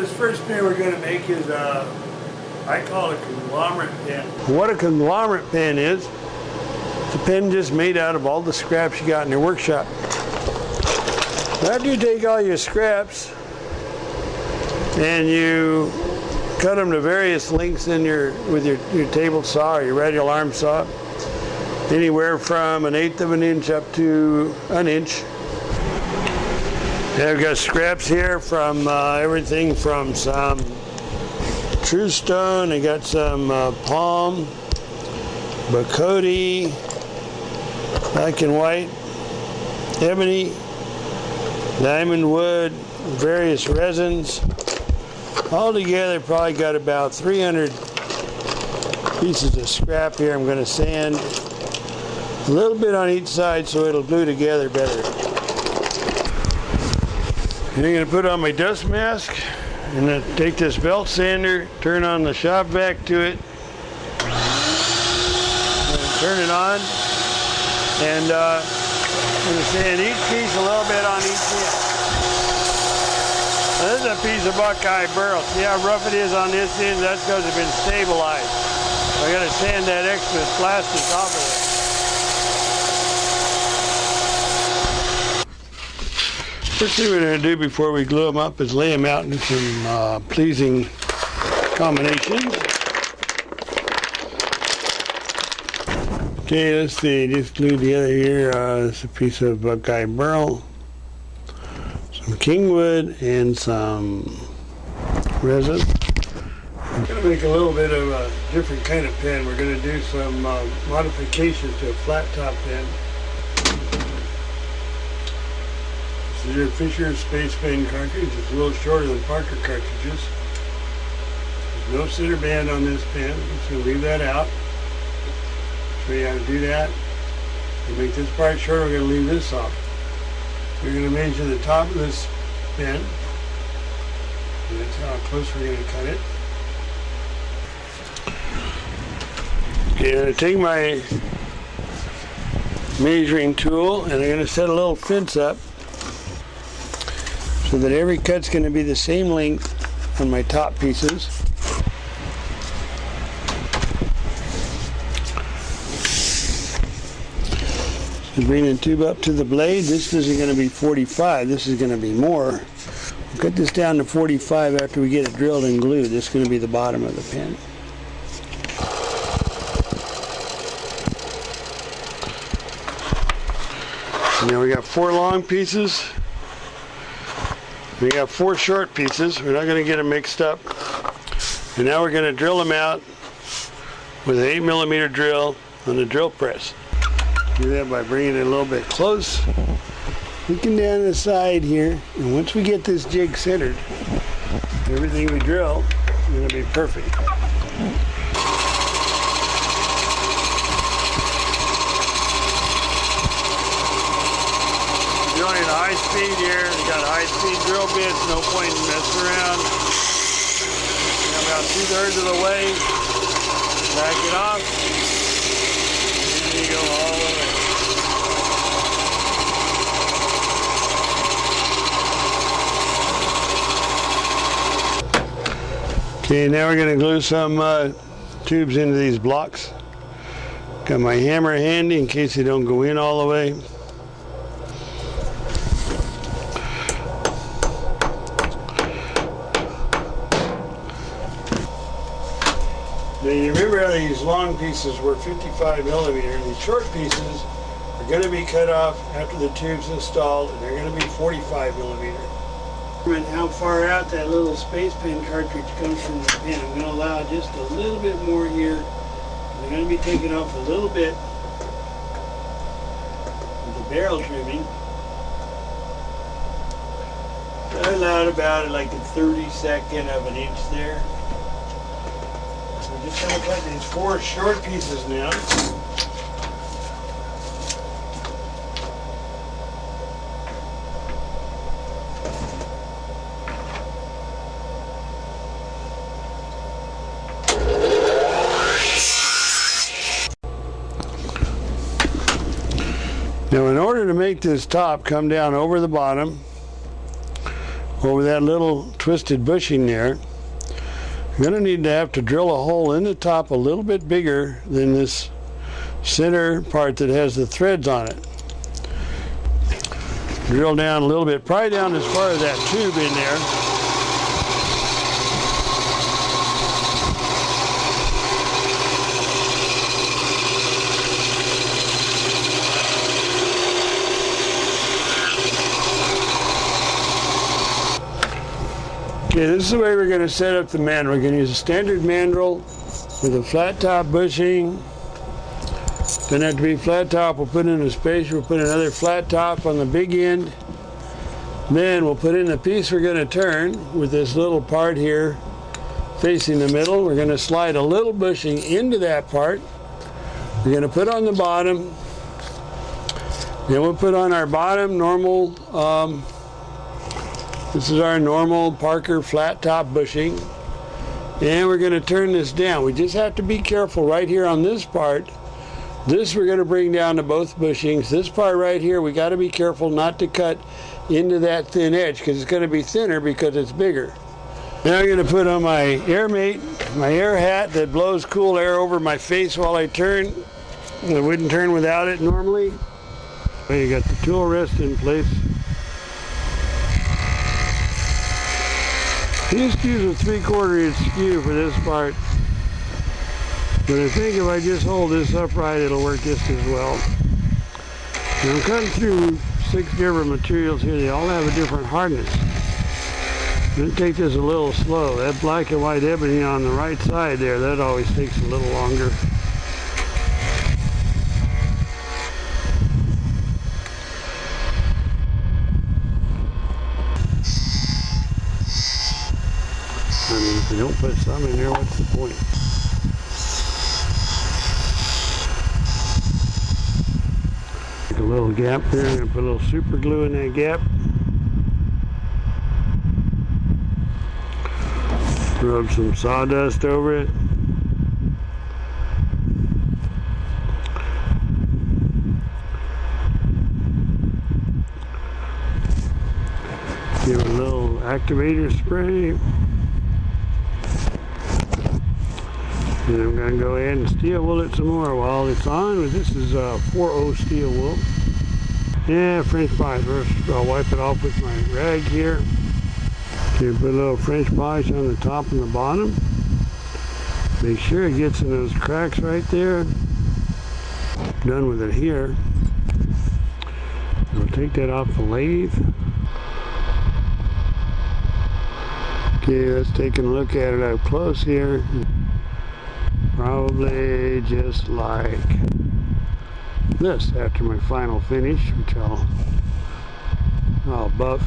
this first pen we're going to make is I call it a conglomerate pen. What a conglomerate pen is, it's a pen just made out of all the scraps you got in your workshop. After you take all your scraps and you cut them to various lengths with your table saw or your radial arm saw, anywhere from 1/8 of an inch up to an inch. And I've got scraps here from everything from some true stone, I got some palm, Bacote, black and white, ebony, diamond wood, various resins. All together probably got about 300 pieces of scrap here. I'm going to sand a little bit on each side so it'll glue together better. And I'm going to put on my dust mask and then take this belt sander, turn on the shop vac to it, and turn it on, and I'm going to sand each piece a little bit on each end. Now, this is a piece of Buckeye burl. See how rough it is on this end? That's because it's been stabilized. I got to sand that extra plastic off of it. First thing we're going to do before we glue them up is lay them out in some pleasing combinations. Okay, let's see, just glued together here, it's a piece of Buckeye burl, some kingwood, and some resin. I'm going to make a little bit of a different kind of pen. We're going to do some modifications to a flat top pen. This is your Fisher Space Pen cartridge. It's a little shorter than Parker cartridges. There's no center band on this pen. I'm just going to leave that out. Show you how to do that. To make this part shorter, we're going to leave this off. We're going to measure the top of this pen. And that's how close we're going to cut it. Okay, I'm going to take my measuring tool and I'm going to set a little fence up so that every cut's going to be the same length on my top pieces. So bring the tube up to the blade. This isn't going to be 45, this is going to be more. We'll cut this down to 45 after we get it drilled and glued. This is going to be the bottom of the pen. Now we got 4 long pieces. We got 4 short pieces. We're not going to get them mixed up. And now we're going to drill them out with an 8mm drill on the drill press. Do that by bringing it a little bit close, looking down the side here. And once we get this jig centered, everything we drill is going to be perfect. Drilling at high speed here. We got high-speed drill bits, no point in messing around. We're about 2/3 of the way. Back it off. And you go all the way. Okay, now we're going to glue some tubes into these blocks. Got my hammer handy in case they don't go in all the way. Now you remember how these long pieces were 55mm. These short pieces are going to be cut off after the tube's installed, and they're going to be 45mm. And how far out that little space pen cartridge comes from the pen. I'm going to allow just a little bit more here. I'm going to be taking off a little bit of the barrel trimming. I allowed about like a 32nd of an inch there. We're just going to cut these 4 short pieces now. Now in order to make this top come down over the bottom, over that little twisted bushing there. You're going to need to have to drill a hole in the top a little bit bigger than this center part that has the threads on it. Drill down a little bit, probably down as far as that tube in there. Okay, this is the way we're going to set up the mandrel. We're going to use a standard mandrel with a flat top bushing. Doesn't have to be flat top. We'll put in a spacer. We'll put another flat top on the big end. Then we'll put in the piece we're going to turn with this little part here facing the middle. We're going to slide a little bushing into that part. We're going to put on the bottom. Then we'll put on our bottom normal, this is our normal Parker flat top bushing. And we're going to turn this down. We just have to be careful right here on this part. This we're going to bring down to both bushings. This part right here, we got to be careful not to cut into that thin edge because it's going to be thinner because it's bigger. Now I'm going to put on my air mate, my air hat that blows cool air over my face while I turn. I wouldn't turn without it normally. You got the tool rest in place. You just use a 3/4 inch skew for this part. But I think if I just hold this upright, it'll work just as well. And I'm cutting through 6 different materials here. They all have a different hardness. I'm going to take this a little slow. That black and white ebony on the right side there, that always takes a little longer. I mean, if you don't put some in there, what's the point? A little gap there. I'm going to put a little super glue in that gap. Rub some sawdust over it. Give it a little activator spray. And I'm going to go ahead and steel wool it some more while it's on. This is 4.0 steel wool. Yeah, French polish. First, I'll wipe it off with my rag here. Okay, put a little French polish on the top and the bottom. Make sure it gets in those cracks right there. Done with it here. We'll take that off the lathe. Okay, let's take a look at it up close here. Probably just like this after my final finish, which I'll buff.